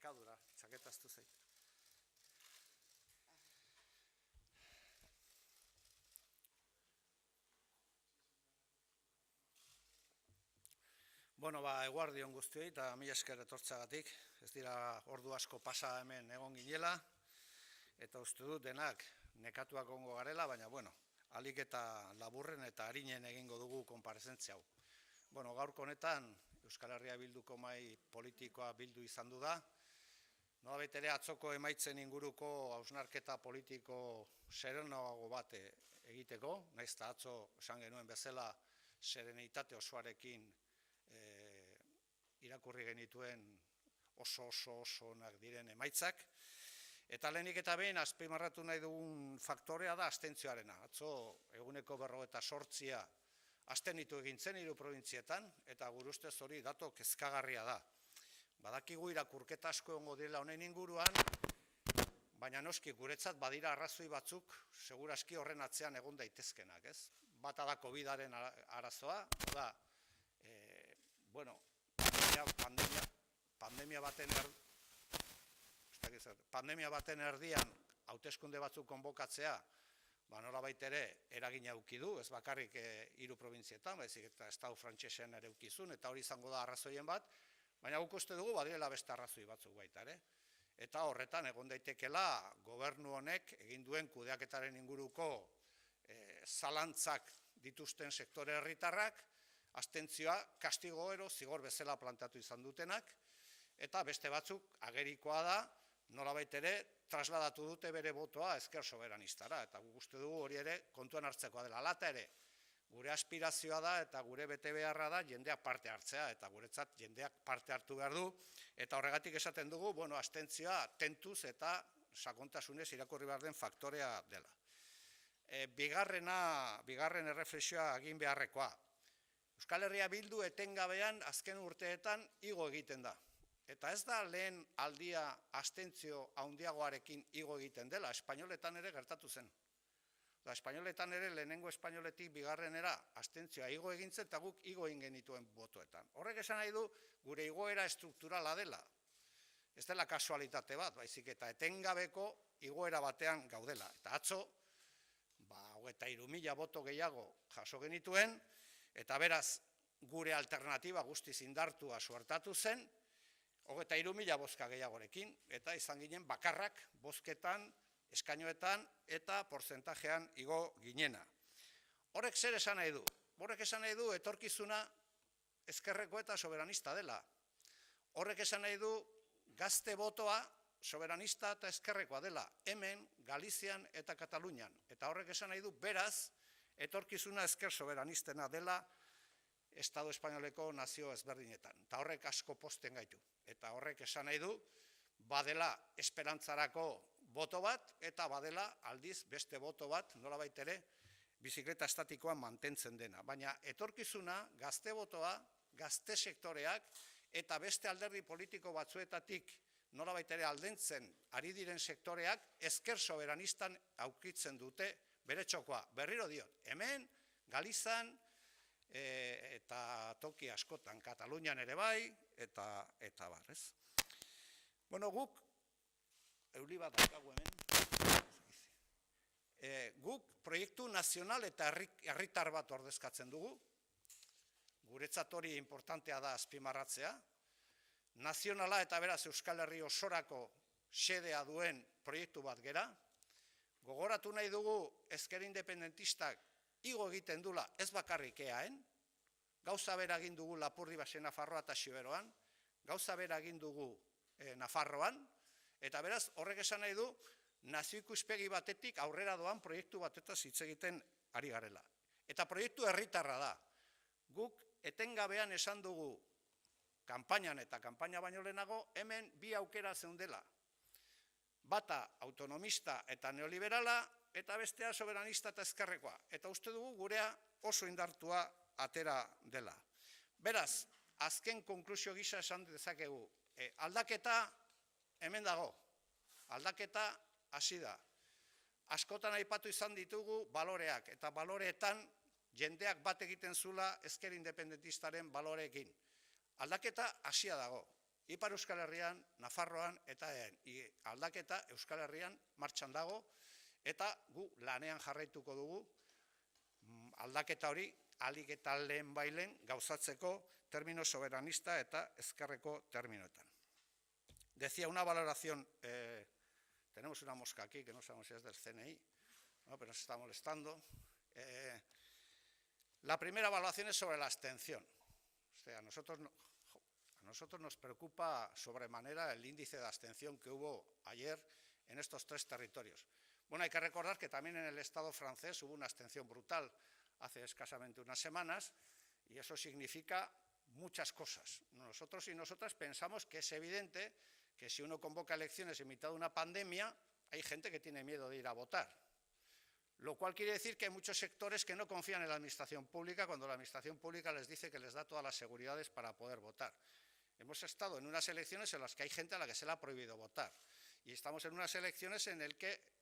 nekadura, txaketaztu zait. Bueno, eguardion guztioi eta mila esker etortzagatik. Ez dira ordu asko pasa hemen egon ginela, eta uste dut denak nekatuak ongo garela, baina, bueno, alik eta laburren eta harinen egingo dugu konparezentzia hau. Bueno, gaurko honetan Euskal Herria Bilduko mahai politikoa bildu izan du da. Nolabait ere atzoko emaitzen inguruko hausnarketa politiko serenago bat egiteko, nahiz eta atzo esan genuen bezala serenitate osoarekin irakurri genituen oso onak diren emaitzak. Eta lehenik eta behin azpimarratu nahi dugun faktorea da abstentzioarena. Atzo eguneko 58 abstenitu egin zen 3 probintzietan, eta gure ustez hori datu kezkagarria da. Badakigu irakurketa asko egongo direla honen inguruan, baina noski guretzat badira arrazoi batzuk seguraski horren atzean egon daitezkenak, ez? Bata da COVID-aren arazoa, da, pandemia baten erdian hauteskunde batzuk konbokatzea, nolabait ere eragina eduki du, ez bakarrik 3 probintzietan, baizik eta estatu frantsesean ere edukizun, eta hori izango da arrazoien bat, baina guk uste dugu badirela beste arrazoi batzuk baita ere. Eta horretan egon daitekela gobernu honek egin duen kudeaketaren inguruko zalantzak dituzten sektore herritarrak, abstentzioa kastigo ero zigor bezala plantatu izan dutenak, eta beste batzuk agerikoa da, nolabait ere trasladatu dute bere botoa ezker soberanistara, eta guk uste dugu hori ere kontuan hartzekoa dela. Alata ere, gure aspirazioa da eta gure bete beharra da jendeak parte hartzea, eta guretzat jendeak parte hartu behar du, eta horregatik esaten dugu, abstentzioa tentuz eta sakontasunez irakurri behar den faktorea dela. Bigarren erreflexioa egin beharrekoa. Euskal Herria Bildu etengabean azken urteetan igo egiten da. Eta ez da lehen aldia abstentzio handiagoarekin igo egiten dela, espainoletan ere gertatu zen. Espainoletan ere lehenengo espainoletik bigarrenera abstentzioa igo egintzen eta guk igo egin genituen botoetan. Horrek esan nahi du gure igoera estrukturala dela. Ez dela kasualitate bat, baizik eta etengabeko igoera batean gaudela. Eta atzo, 23.000 boto gehiago jaso genituen, eta beraz gure alternatiba guztiz indartua suertatu zen, 23.000 bozka gehiagorekin, eta izan ginen bakarrak bozketan, eskainoetan eta porzentajean igo ginena. Horrek zer esan nahi du? Horrek esan nahi du etorkizuna ezkerreko eta soberanista dela. Horrek esan nahi du gazte botoa soberanista eta ezkerrekoa dela, hemen, Galizian eta Katalunian. Eta horrek esan nahi du beraz etorkizuna ezker soberanistena dela Estado Espainoleko nazio ezberdinetan. Eta horrek asko pozten gaitu. Eta horrek esan nahi du badela esperantzarako boto bat, eta badela aldiz beste boto bat, nolabait ere, bizikleta estatikoan mantentzen dena. Baina etorkizuna, gazte botoa, gazte sektoreak, eta beste alderdi politiko batzuetatik nolabait ere aldentzen ari diren sektoreak, ezker soberanistan aurkitzen dute bere txokoa. Berriro diot, hemen, Galizan, eta toki askotan, Katalunian ere bai, eta barrez. Bueno, guk, euli bat daukagu hemen, guk proiektu nazional eta herritar bat ordezkatzen dugu, guretzat hori importantea da azpimarratzea, nazionala eta beraz Euskal Herri osorako xedea duen proiektu bat gera, gogoratu nahi dugu ezker independentistak igo egiten dula ez bakarrik eaen, gauza bera egin dugu Lapurdi Baxe Nafarroa eta Xiberoan, gauza bera egin dugu Nafarroan, eta beraz horrek esan nahi du nazio ikuspegi batetik aurrera doan proiektu batetaz hitz egiten ari garela. Eta proiektu herritarra da. Guk etengabean esan dugu kanpainan eta kanpaina baino lehenago hemen bi aukera zeundela. Bata autonomista eta neoliberala, eta bestea soberanista eta ezkerrekoa. Eta uste dugu gurea oso indartua atera dela. Beraz, azken konklusio gisa esan dezakegu, aldaketa hemen dago, aldaketa hasi da. Askotan aipatu izan ditugu baloreak, eta baloreetan jendeak bat egiten zula ezker independentistaren baloreekin. Aldaketa hasia dago, Ipar Euskal Herrian, Nafarroan eta aldaketa Euskal Herrian martxan dago, eta gu lanean jarraituko dugu aldaketa hori ahalik eta lehen bailen gauzatzeko termino soberanista eta ezkerreko terminoetan. Decía una valoración, tenemos una mosca aquí que no sabemos si es del CNI, ¿no? Pero se está molestando. La primera evaluación es sobre la abstención. O sea, a nosotros nos preocupa sobremanera el índice de abstención que hubo ayer en estos 3 territorios. Bueno, hay que recordar que también en el Estado francés hubo una abstención brutal hace escasamente unas semanas, y eso significa muchas cosas. Nosotros y nosotras pensamos que es evidente que si uno convoca elecciones en mitad de una pandemia, hay gente que tiene miedo de ir a votar. Lo cual quiere decir que hay muchos sectores que no confían en la administración pública cuando la administración pública les dice que les da todas las seguridades para poder votar. Hemos estado en unas elecciones en las que hay gente a la que se le ha prohibido votar. Y estamos en unas elecciones en las que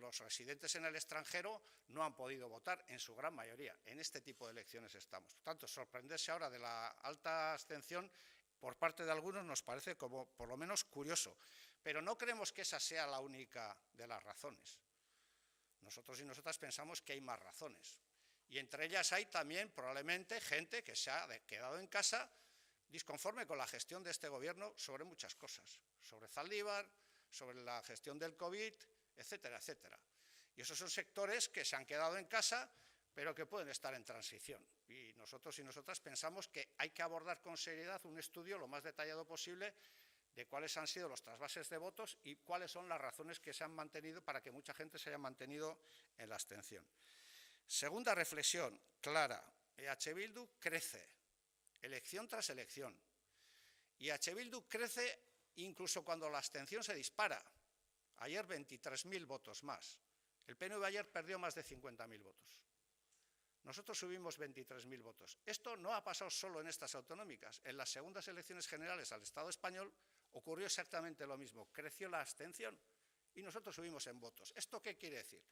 los residentes en el extranjero no han podido votar, en su gran mayoría. En este tipo de elecciones estamos. Por tanto, sorprenderse ahora de la alta abstención por parte de algunos nos parece como, por lo menos, curioso. Pero no creemos que esa sea la única de las razones. Nosotros y nosotras pensamos que hay más razones. Y entre ellas hay también, probablemente, gente que se ha quedado en casa disconforme con la gestión de este gobierno sobre muchas cosas. Sobre Zaldívar, sobre la gestión del COVID, etcétera, etcétera. Y esos son sectores que se han quedado en casa, pero que pueden estar en transición. Y nosotros y nosotras pensamos que hay que abordar con seriedad un estudio lo más detallado posible de cuáles han sido los trasvases de votos y cuáles son las razones que se han mantenido para que mucha gente se haya mantenido en la abstención. Segunda reflexión clara, EH Bildu crece, elección tras elección. Y EH Bildu crece incluso cuando la abstención se dispara. Ayer 23.000 votos más. El PNV ayer perdió más de 50.000 votos. Nosotros subimos 23.000 votos. Esto no ha pasado solo en estas autonómicas. En las segundas elecciones generales al Estado español ocurrió exactamente lo mismo. Creció la abstención y nosotros subimos en votos. ¿Esto qué quiere decir?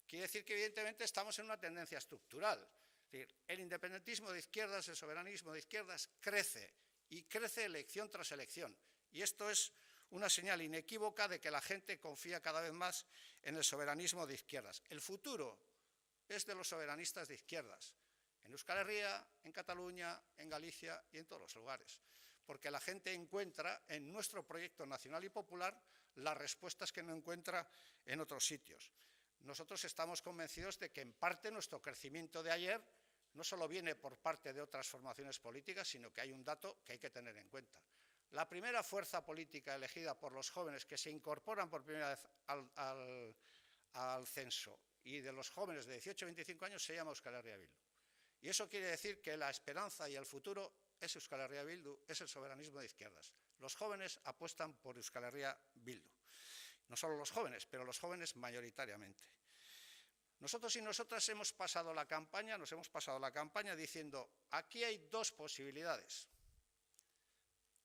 Quiere decir que evidentemente estamos en una tendencia estructural. Es decir, el independentismo de izquierdas, el soberanismo de izquierdas crece y crece elección tras elección. Y esto es una señal inequívoca de que la gente confía cada vez más en el soberanismo de izquierdas. El futuro es de los soberanistas de izquierdas, en Euskal Herria, en Cataluña, en Galicia y en todos los lugares, porque la gente encuentra en nuestro proyecto nacional y popular las respuestas que no encuentra en otros sitios. Nosotros estamos convencidos de que en parte nuestro crecimiento de ayer no solo viene por parte de otras formaciones políticas, sino que hay un dato que hay que tener en cuenta. La primera fuerza política elegida por los jóvenes que se incorporan por primera vez al censo y de los jóvenes de 18 a 25 años se llama Euskal Herria Bildu. Y eso quiere decir que la esperanza y el futuro es Euskal Herria Bildu, es el soberanismo de izquierdas. Los jóvenes apuestan por Euskal Herria Bildu. No solo los jóvenes, pero los jóvenes mayoritariamente. Nosotros y nosotras nos hemos pasado la campaña diciendo, aquí hay 2 posibilidades.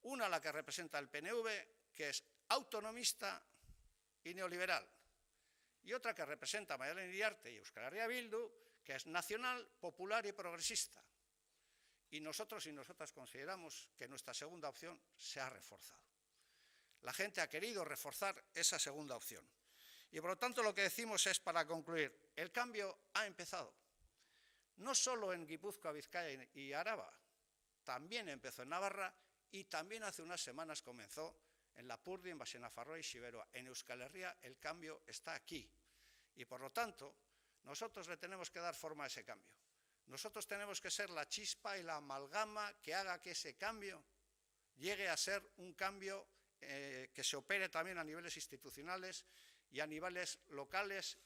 Una, la que representa el PNV, que es autonomista y neoliberal. Y otra que representa a Maialen Iriarte y Euskal Herria Bildu, que es nacional, popular y progresista. Y nosotros y nosotras consideramos que nuestra segunda opción se ha reforzado. La gente ha querido reforzar esa segunda opción. Y por lo tanto lo que decimos es, para concluir, el cambio ha empezado. No solo en Guipúzcoa, Vizcaya y Araba, también empezó en Navarra y también hace unas semanas comenzó en Lapurdi, en Baixenafarroa y Xiberoa. En Euskal Herria el cambio está aquí. Y por lo tanto, nosotros le tenemos que dar forma a ese cambio. Nosotros tenemos que ser la chispa y la amalgama que haga que ese cambio llegue a ser un cambio que se opere también a niveles institucionales y a niveles locales,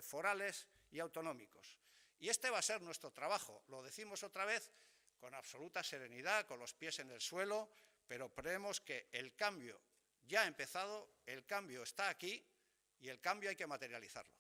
forales y autonómicos. Y este va a ser nuestro trabajo, lo decimos otra vez, con absoluta serenidad, con los pies en el suelo, pero creemos que el cambio ya ha empezado, el cambio está aquí y el cambio hay que materializarlo.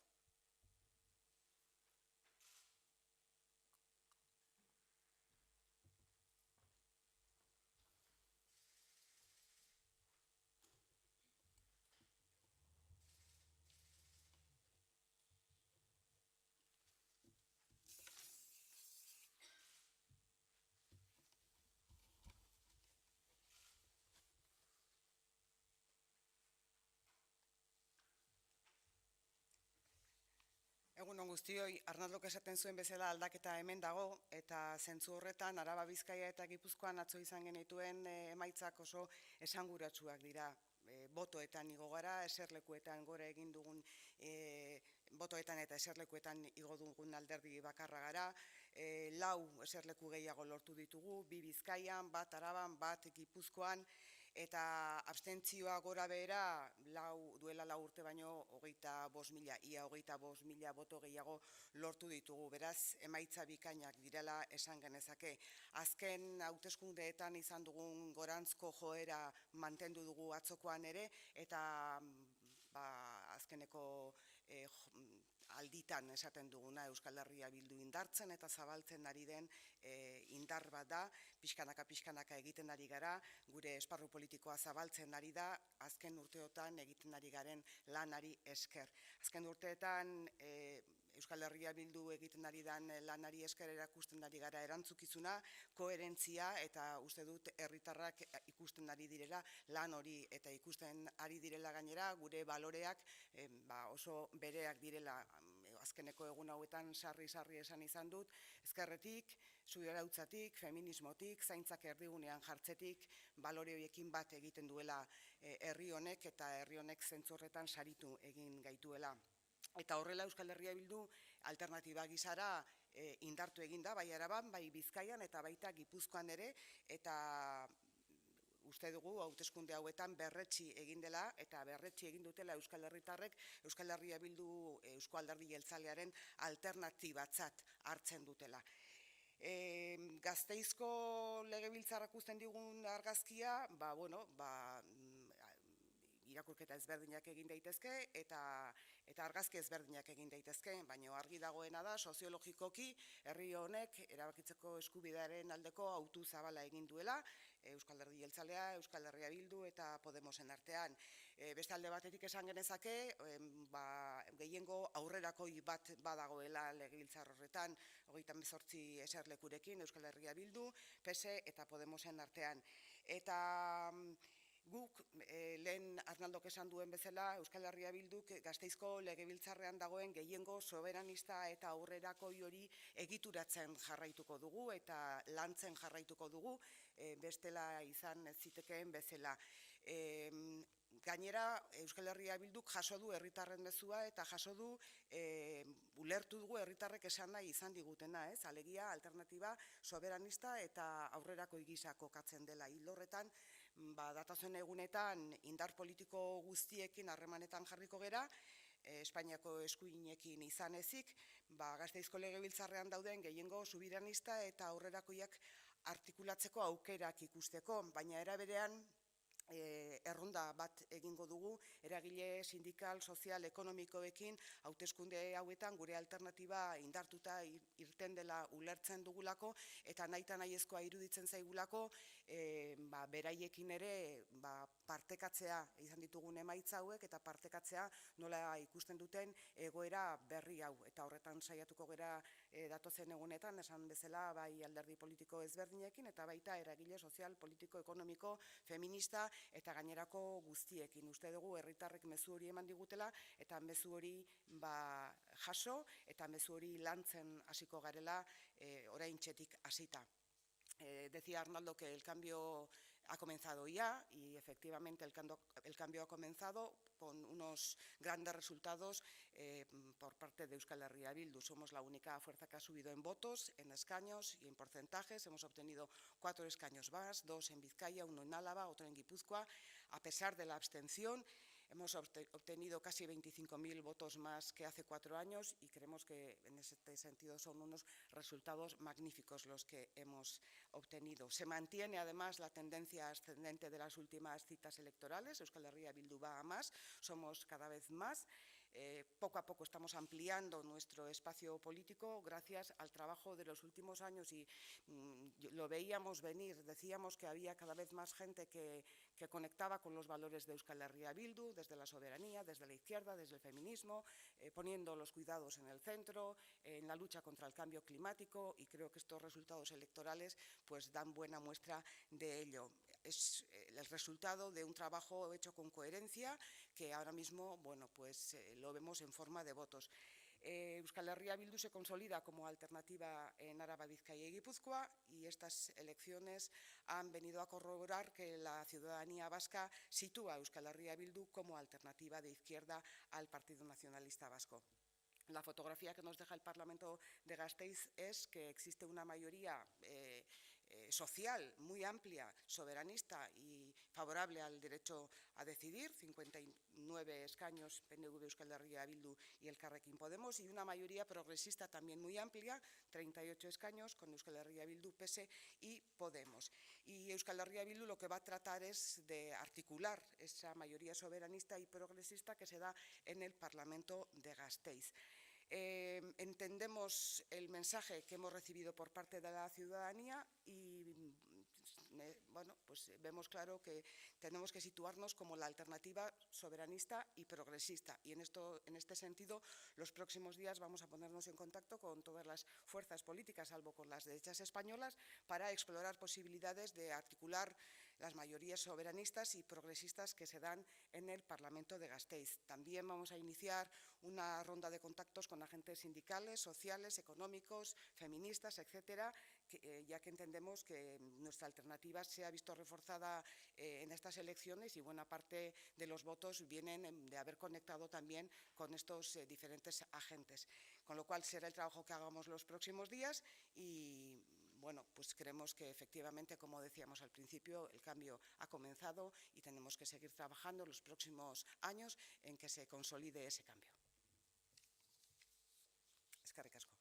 on guztioi, Arnaldok esaten zuen bezala aldaketa hemen dago, eta zentzu horretan Araba, Bizkaia eta Gipuzkoan atzo izan genituen emaitzak oso esanguratsuak dira. Botoetan igo gara, eserlekuetan gora egin dugun botoetan eta eserlekuetan igo dugun alderdi bakarra gara, 4 eserleku gehiago lortu ditugu, 2 Bizkaian, 1 Araban, 1 Gipuzkoan, eta abstentzioa gora behera duela 4 urte baino 25.000, ia 25.000 boto gehiago lortu ditugu. Beraz, emaitza bikainak direla esan genezake. Azken hauteskundeetan izan dugun gorantzko joera mantendu dugu atzokoan ere, eta azkeneko alditan esaten duguna Euskal Herria Bildu indartzen eta zabaltzen ari den indar bat da, pixkanaka egiten ari gara, gure esparru politikoa zabaltzen ari da, azken urteotan egiten ari garen lanari esker. Azken urteetan Euskal Herria Bildu egiten ari den lanari esker erakusten ari gara erantzukizuna, koherentzia, eta uste dut herritarrak ikusten ari direla lan hori, eta ikusten ari direla gainera gure baloreak oso bereak direla. Azkeneko egun hauetan sarri esan izan dut, ezkerretik, subirautzatik, feminismotik, zaintzak erdigunean jartzetik, balore horiekin bat egiten duela herri honek, eta herri honek zentzu horretan saritu egin gaituela. Eta horrela Euskal Herria Bildu alternatiba gisara indartu eginda, bai Araban, bai Bizkaian eta baita Gipuzkoan ere, eta uste dugu hauteskunde hauetan berretsi egin dela eta berretsi egin dutela Euskal Herritarrek Euskal Herria Bildu Eusko Alderdi Jeltzalearen alternatibatzat hartzen dutela. Gasteizko legebiltzarrak uzten digun argazkia, irakurketa ezberdinak egin daitezke eta argazki ezberdinak egin daitezke, baina argi dagoena da soziologikoki herri honek erabakitzeko eskubidearen aldeko hautu zabala egin duela, Euskal Herri Jeltzalea, Euskal Herria Bildu eta Podemosen artean. Beste alde batetik esan genezake, gehiengo aurrerakoi bat badagoela legebiltzar horretan, 38 eserlekurekin Euskal Herria Bildu, PSE eta Podemosen artean. Eta guk, lehen Arnaldok esan duen bezala, Euskal Herria Bilduk Gasteizko legebiltzarrean dagoen gehiengo soberanista eta aurrerakoi hori egituratzen jarraituko dugu eta lantzen jarraituko dugu, bestela izan ez zitekeen bezala. Gainera, Euskal Herria Bilduk jaso du herritarren mezua eta jaso du ulertu dugu herritarrek esan nahi izan digutena, alegia alternatiba soberanista eta aurrerako gisa kokatzen dela. Ildo horretan, datozen egunetan indar politiko guztiekin harremanetan jarriko gera, Espainiako eskuinekin izan ezik, Gasteizko legebiltzarrean dauden gehiengo soberanista eta aurrerakoiak artikulatzeko aukerak ikusteko, baina era berean erronda bat egingo dugu eragile sindikal, sozial, ekonomikoekin hauteskunde hauetan gure alternatiba indartuta irten dela ulertzen dugulako eta nahita nahiezkoa iruditzen zaigulako beraiekin ere partekatzea izan ditugun emaitza hauek eta partekatzea nola ikusten duten egoera berri hau, eta horretan saiatuko gera datozen egunetan, esan bezala bai alderdi politiko ezberdinekin eta baita eragile sozial, politiko, ekonomiko, feminista eta gainerako guztiekin. Uste dugu herritarrek mezu hori eman digutela eta mezu hori jaso eta mezu hori lantzen hasiko garela oraintxetik hasita. Decía Arnaldo que el cambio ha comenzado ya y efectivamente el cambio ha comenzado con unos grandes resultados por parte de Euskal Herria Bildu. Somos la única fuerza que ha subido en votos, en escaños y en porcentajes. Hemos obtenido 4 escaños más, 2 en Vizcaya, 1 en Álava, otro en Guipúzcoa. A pesar de la abstención, hemos obtenido casi 25.000 votos más que hace 4 años y creemos que en este sentido son unos resultados magníficos los que hemos obtenido. Se mantiene además la tendencia ascendente de las últimas citas electorales. Euskal Herria Bildu va a más, somos cada vez más. Poco a poco estamos ampliando nuestro espacio político gracias al trabajo de los últimos años y lo veíamos venir. Decíamos que había cada vez más gente que conectaba con los valores de Euskal Herria Bildu, desde la soberanía, desde la izquierda, desde el feminismo, poniendo los cuidados en el centro, en la lucha contra el cambio climático, y creo que estos resultados electorales pues dan buena muestra de ello. Es el resultado de un trabajo hecho con coherencia que ahora mismo lo vemos en forma de votos. Euskal Herria Bildu se consolida como alternativa en Araba, Vizcaya y Guipúzcoa, y estas elecciones han venido a corroborar que la ciudadanía vasca sitúa a Euskal Herria Bildu como alternativa de izquierda al Partido Nacionalista Vasco. La fotografía que nos deja el Parlamento de Gasteiz es que existe una mayoría social muy amplia, soberanista y favorable al derecho a decidir, 59 escaños PNV, Euskal Herria Bildu y Elkarrekin Podemos, y una mayoría progresista también muy amplia, 38 escaños con Euskal Herria Bildu, PSE y Podemos. Y Euskal Herria Bildu lo que va a tratar es de articular esa mayoría soberanista y progresista que se da en el Parlamento de Gasteiz. Entendemos el mensaje que hemos recibido por parte de la ciudadanía y bueno, pues vemos claro que tenemos que situarnos como la alternativa soberanista y progresista, y en este sentido los próximos días vamos a ponernos en contacto con todas las fuerzas políticas, salvo con las derechas españolas, para explorar posibilidades de articular las mayorías soberanistas y progresistas que se dan en el Parlamento de Gasteiz. También vamos a iniciar una ronda de contactos con agentes sindicales, sociales, económicos, feministas, etcétera, ya que entendemos que nuestra alternativa se ha visto reforzada en estas elecciones y buena parte de los votos vienen de haber conectado también con estos diferentes agentes. Con lo cual será el trabajo que hagamos los próximos días y bueno, pues creemos que efectivamente, como decíamos al principio, el cambio ha comenzado y tenemos que seguir trabajando los próximos años en que se consolide ese cambio. Eskerrik asko.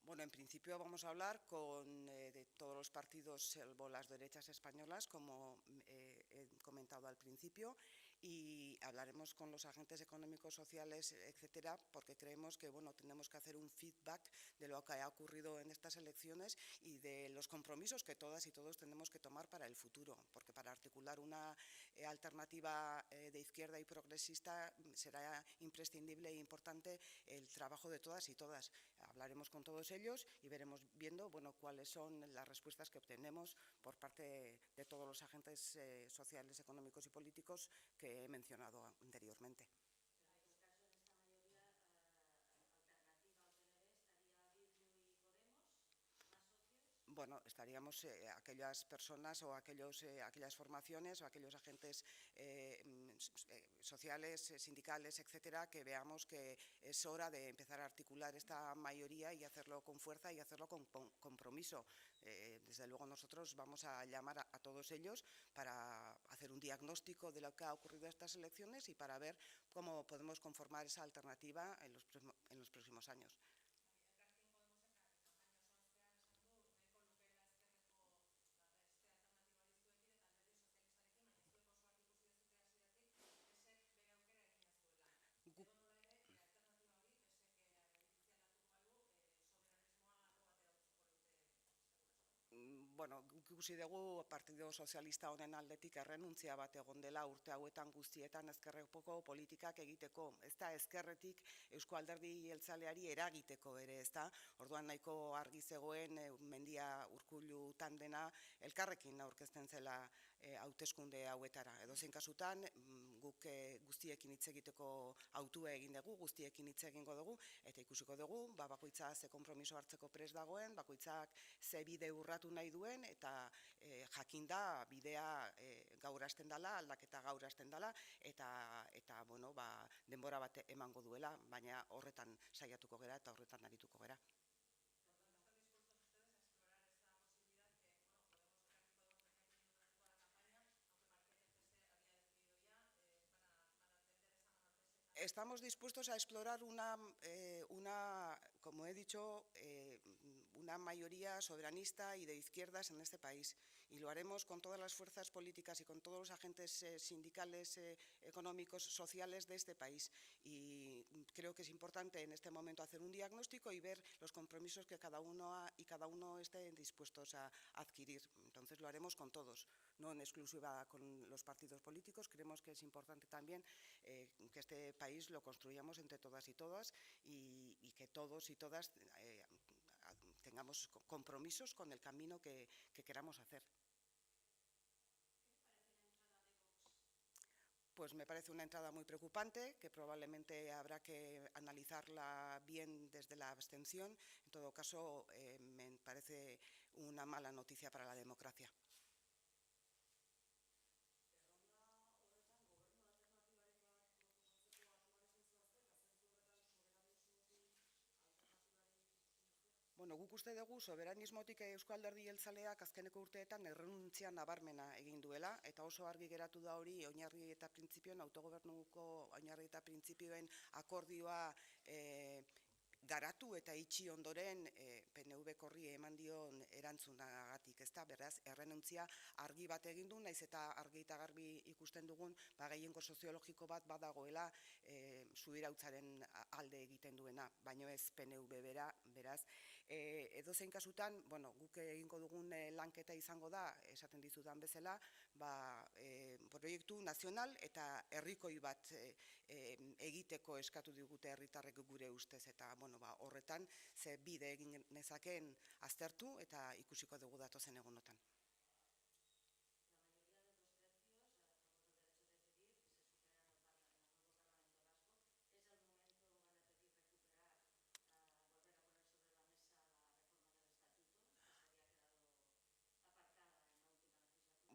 Bueno, en principio vamos a hablar con de todos los partidos, salvo las derechas españolas, como he comentado al principio, y hablaremos con los agentes económicos, sociales, etcétera, porque creemos que bueno, tenemos que hacer un feedback de lo que ha ocurrido en estas elecciones y de los compromisos que todas y todos tenemos que tomar para el futuro, porque para articular una alternativa de izquierda y progresista será imprescindible e importante el trabajo de todas y todas. Hablaremos con todos ellos y veremos viendo bueno, cuáles son las respuestas que obtenemos por parte de todos los agentes sociales, económicos y políticos que he mencionado anteriormente. Bueno, estaríamos aquellas personas o aquellas formaciones o aquellos agentes sociales, sindicales, etcétera, que veamos que es hora de empezar a articular esta mayoría y hacerlo con fuerza y hacerlo con compromiso. Desde luego nosotros vamos a llamar a todos ellos para hacer un diagnóstico de lo que ha ocurrido en estas elecciones y para ver cómo podemos conformar esa alternativa en los próximos años. Bueno, ikusi dugu Partido Sozialista honen aldetik errenuntzia bat egon dela urte hauetan guztietan ezkerreko politikak egiteko. Ez da ezkerretik Eusko Alderdi Jeltzaleari eragiteko ere, ez da. Orduan nahiko argi zegoen Mendia Urkullu tandema elkarrekin aurkezten zela hauteskunde hauetara. Edozein kasutan guk guztiekin hitz egiteko hautua egin dugu, guztiekin hitz egingo dugu eta ikusiko dugu, bakoitza ze konpromiso hartzeko prest dagoen, bakoitzak ze bide urratu nahi duen eta jakinda bidea gaur hasten dela, aldaketa gaur hasten dela eta bueno, denbora bat emango duela, baina horretan saiatuko gera eta horretan arituko gera. Estamos dispuestos a explorar como he dicho, una mayoría soberanista y de izquierdas en este país. Y lo haremos con todas las fuerzas políticas y con todos los agentes sindicales, económicos, sociales de este país. Y creo que es importante en este momento hacer un diagnóstico y ver los compromisos que cada uno estén dispuestos a adquirir. Entonces lo haremos con todos, no en exclusiva con los partidos políticos. Creemos que es importante también que este país lo construyamos entre todas y todas y que todos y todas tengamos compromisos con el camino que queramos hacer. Pues me parece una entrada muy preocupante, que probablemente habrá que analizarla bien desde la abstención. En todo caso, me parece una mala noticia para la democracia. Bueno, guk uste dugu soberanismotik Euzko Alderdi Jeltzaleak azkeneko urteetan errenuntzia nabarmena egin duela, eta oso argi geratu da hori oinarri eta printzipioen, autogobernuko oinarri eta printzipioen akordioa garatu eta itxi ondoren PNV-k horri eman dion erantzunagatik, ezta? Beraz, errenuntzia argi bat egin du, naiz eta argi eta garbi ikusten dugun, gehiengo soziologiko bat badagoela subirautzaren alde egiten duena, baino ez PNV bera, beraz. Edozein kasutan, bueno, guk egingo dugun lanketa izango da, esaten dizudan bezala, proiektu nazional eta herrikoi bat egiteko eskatu digute herritarrek gure ustez, eta horretan ze bide egin nezakeen aztertu eta ikusiko dugu datozen egunotan.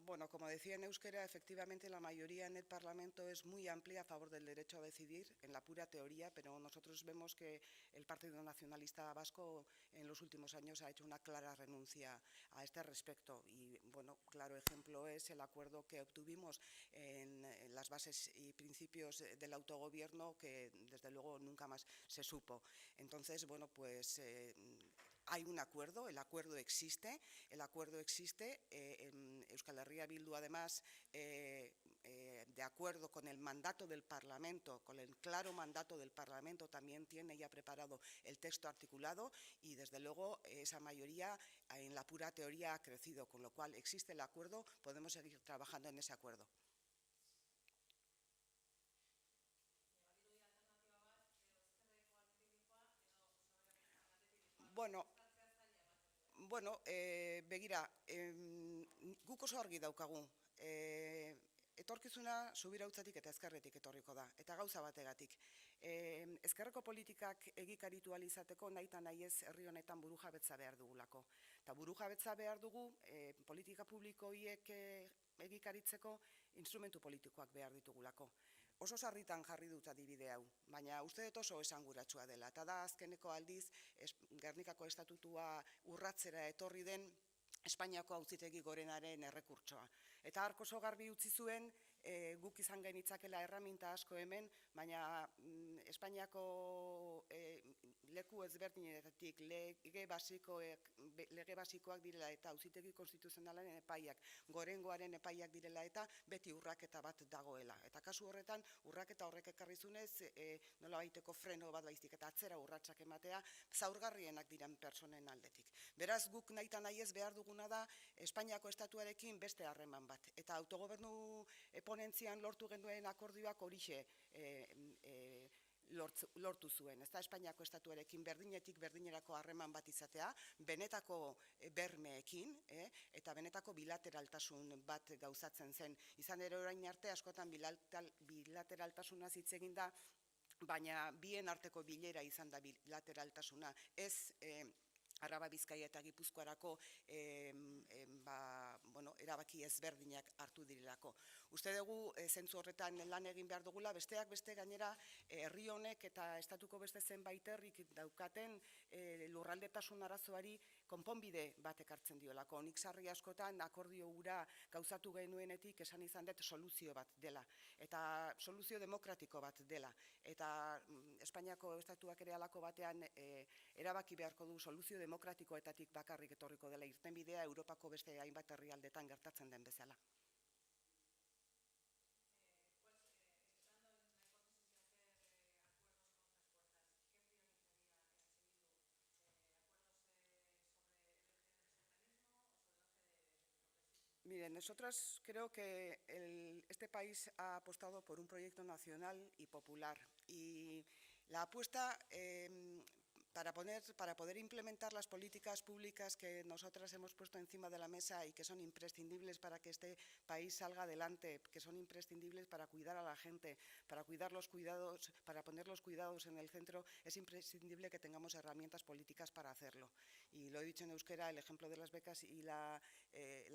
Bueno, como decía en euskera, efectivamente la mayoría en el Parlamento es muy amplia a favor del derecho a decidir, en la pura teoría, pero nosotros vemos que el Partido Nacionalista Vasco en los últimos años ha hecho una clara renuncia a este respecto. Y, bueno, claro ejemplo es el acuerdo que obtuvimos en las bases y principios del autogobierno, que desde luego nunca más se supo. Entonces, bueno, pues hay un acuerdo, el acuerdo existe, Euskal Herria Bildu además, de acuerdo con el mandato del Parlamento, con el claro mandato del Parlamento, también tiene ya preparado el texto articulado y desde luego esa mayoría en la pura teoría ha crecido, con lo cual existe el acuerdo, podemos seguir trabajando en ese acuerdo. Bueno, begira, guk oso argi daukagu, etorkizuna subirautzatik eta ezkerretik etorriko da, eta gauza bategatik. Ezkerreko politikak egikaritu ahal izateko nahita nahi ez herri honetan burujabetza behar dugulako. Eta burujabetza behar dugu politika publiko horiek egikaritzeko instrumentu politikoak behar ditugulako. Oso sarritan jarri dut adibide hau, baina uste dut oso esanguratsua dela. Eta da azkeneko aldiz Gernikako estatutua urratzera etorri den Espainiako Auzitegi Gorenaren errekurtsoa. Eta hark oso garbi utzi zuen guk izan genitzakela erraminta asko hemen, baina Espainiako leku ezberdinetatik lege basikoak direla eta Auzitegi Konstituzionalaren epaiak, Gorengoaren epaiak direla eta beti urraketa bat dagoela. Eta kasu horretan urraketa horrek ekarrizunez nolabaiteko freno bat baizik eta atzera urratsak ematea zaurgarrienak diren pertsonen aldetik. Beraz guk nahita nahi ez behar duguna da Espainiako estatuarekin beste harreman bat. Eta autogobernu ponentzian lortu genuen akordioak horixe lortu zuen. Ez da Espainiako estatuarekin berdinetik berdinerako harreman bat izatea, benetako bermeekin, eta benetako bilateraltasun bat gauzatzen zen. Izan ere orain arte askotan bilateraltasuna hitz egin da, baina bien arteko bilera izan da bilateraltasuna. Ez Araba, Bizkaia eta Gipuzkoarako erabaki ezberdinak hartu direlako. Uste dugu zentzu horretan lan egin behar dugula, besteak beste gainera herri honek eta estatuko beste zenbait herrik daukaten lurraldetasun arazoari konponbide bat ekartzen diolako. Nik sarri askotan akordio hura gauzatu genuenetik esan izan dut soluzio bat dela, eta soluzio demokratiko bat dela, eta Espainiako estatuak ere halako batean erabaki beharko du soluzio demokratikoetatik bakarrik etorriko dela irtenbidea Europako beste hainbat herrialdetan gertatzen den bezala. Miren, nosotros creo que este país ha apostado por un proyecto nacional y popular, y la apuesta para poder implementar las políticas públicas que nosotras hemos puesto encima de la mesa y que son imprescindibles para que este país salga adelante, que son imprescindibles para cuidar a la gente, para cuidar los cuidados, para poner los cuidados en el centro, es imprescindible que tengamos herramientas políticas para hacerlo. Y lo he dicho en euskera, el ejemplo de las becas y la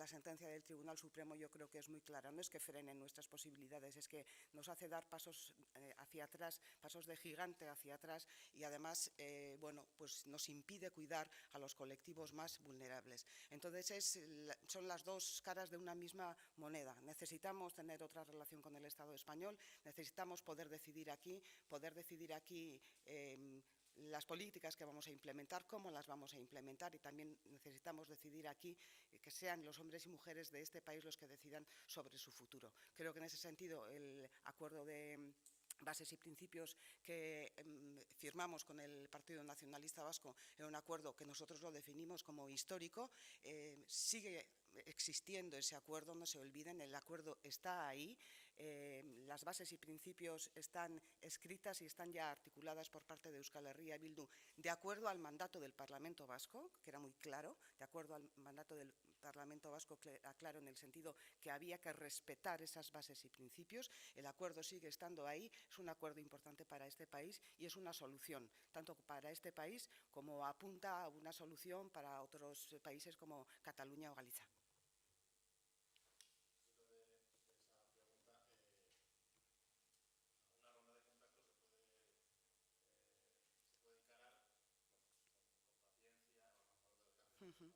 sentencia del Tribunal Supremo yo creo que es muy clara. No es que frenen nuestras posibilidades, es que nos hace dar pasos hacia atrás, pasos de gigante hacia atrás, y además, pues nos impide cuidar a los colectivos más vulnerables. Entonces son las dos caras de una misma moneda. Necesitamos tener otra relación con el Estado español, necesitamos poder decidir aquí las políticas que vamos a implementar, cómo las vamos a implementar, y también necesitamos decidir aquí que sean los hombres y mujeres de este país los que decidan sobre su futuro. Creo que en ese sentido el acuerdo de bases y principios que firmamos con el Partido Nacionalista Vasco era un acuerdo que nosotros lo definimos como histórico. Sigue existiendo ese acuerdo, no se olviden, el acuerdo está ahí, las bases y principios están escritas y están ya articuladas por parte de Euskal Herria Bildu de acuerdo al mandato del Parlamento Vasco, que era muy claro, de acuerdo al mandato del Parlamento Vasco, claro, en el sentido que había que respetar esas bases y principios. El acuerdo sigue estando ahí, es un acuerdo importante para este país y es una solución, tanto para este país como apunta a una solución para otros países como Cataluña o Galicia. Uh-huh.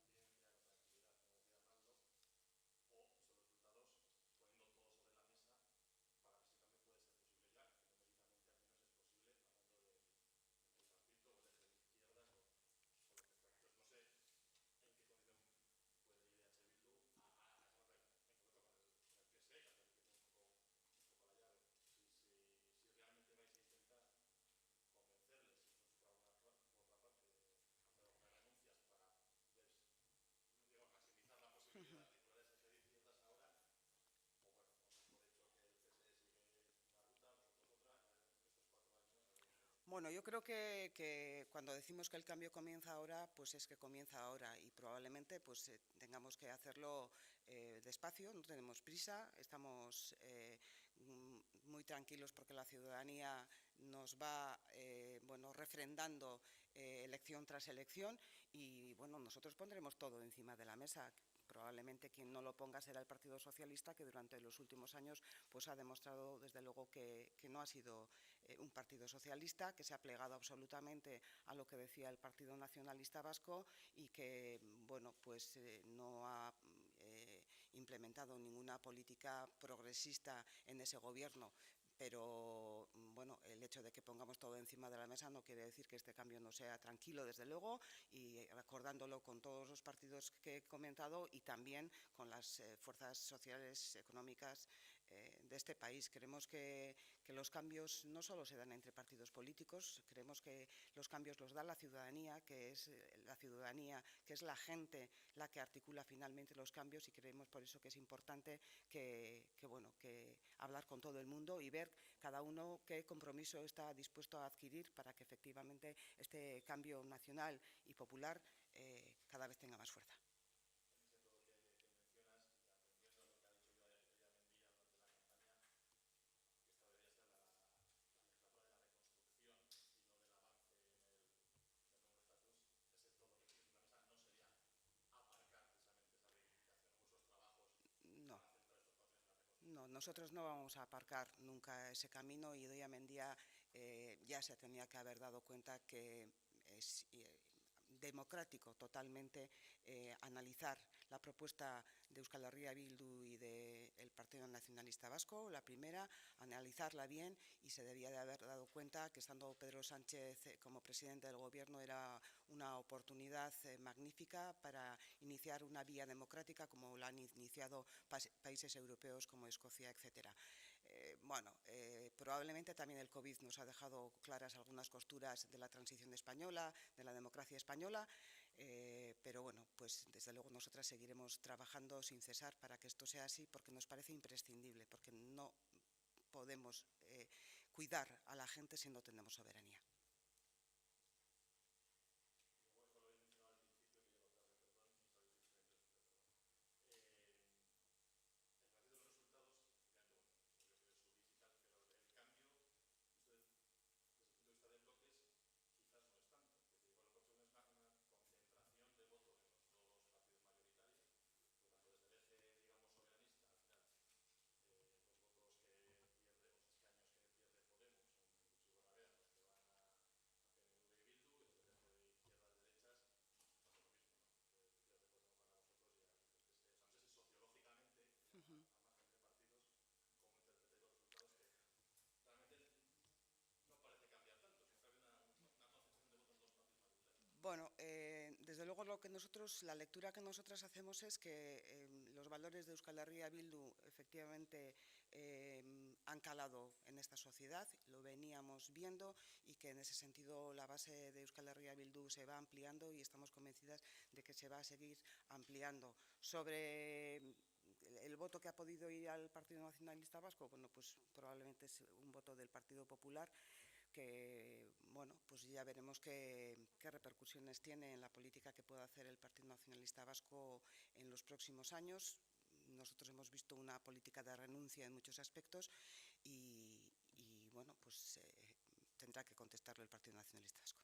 Bueno, yo creo que cuando decimos que el cambio comienza ahora, pues es que comienza ahora, y probablemente pues tengamos que hacerlo despacio, no tenemos prisa, estamos muy tranquilos porque la ciudadanía nos va refrendando elección tras elección, y bueno, nosotros pondremos todo encima de la mesa. Probablemente quien no lo ponga será el Partido Socialista, que durante los últimos años pues ha demostrado desde luego que no ha sido un partido socialista, que se ha plegado absolutamente a lo que decía el Partido Nacionalista Vasco y que pues no ha implementado ninguna política progresista en ese gobierno. Pero bueno, el hecho de que pongamos todo encima de la mesa no quiere decir que este cambio no sea tranquilo, desde luego, y acordándolo con todos los partidos que he comentado y también con las fuerzas sociales, económicas de este país. Creemos que los cambios no solo se dan entre partidos políticos, creemos que los cambios los da la ciudadanía, que es la gente la que articula finalmente los cambios, y creemos por eso que es importante que hablar con todo el mundo y ver cada uno qué compromiso está dispuesto a adquirir para que efectivamente este cambio nacional y popular cada vez tenga más fuerza. nosotros no vamos a aparcar nunca ese camino, y Idoia Mendia ya se tenía que haber dado cuenta que es democrático totalmente analizar la propuesta de Euskal Herria Bildu y del Partido Nacionalista Vasco, la primera, analizarla bien, y se debía de haber dado cuenta que estando Pedro Sánchez como presidente del gobierno era una oportunidad magnífica para iniciar una vía democrática como la han iniciado países europeos como Escocia, etcétera. Probablemente también el COVID nos ha dejado claras algunas costuras de la transición española, de la democracia española, pero bueno, pues desde luego nosotras seguiremos trabajando sin cesar para que esto sea así, porque nos parece imprescindible, porque no podemos cuidar a la gente si no tenemos soberanía. Bueno, desde luego la lectura que nosotras hacemos es que los valores de Euskal Herria Bildu efectivamente han calado en esta sociedad, lo veníamos viendo, y que en ese sentido la base de Euskal Herria Bildu se va ampliando y estamos convencidas de que se va a seguir ampliando. Sobre el voto que ha podido ir al Partido Nacionalista Vasco, bueno, pues probablemente es un voto del Partido Popular, que, bueno, pues ya veremos qué repercusiones tiene en la política que pueda hacer el Partido Nacionalista Vasco en los próximos años. Nosotros hemos visto una política de renuncia en muchos aspectos y bueno, pues tendrá que contestarlo el Partido Nacionalista Vasco.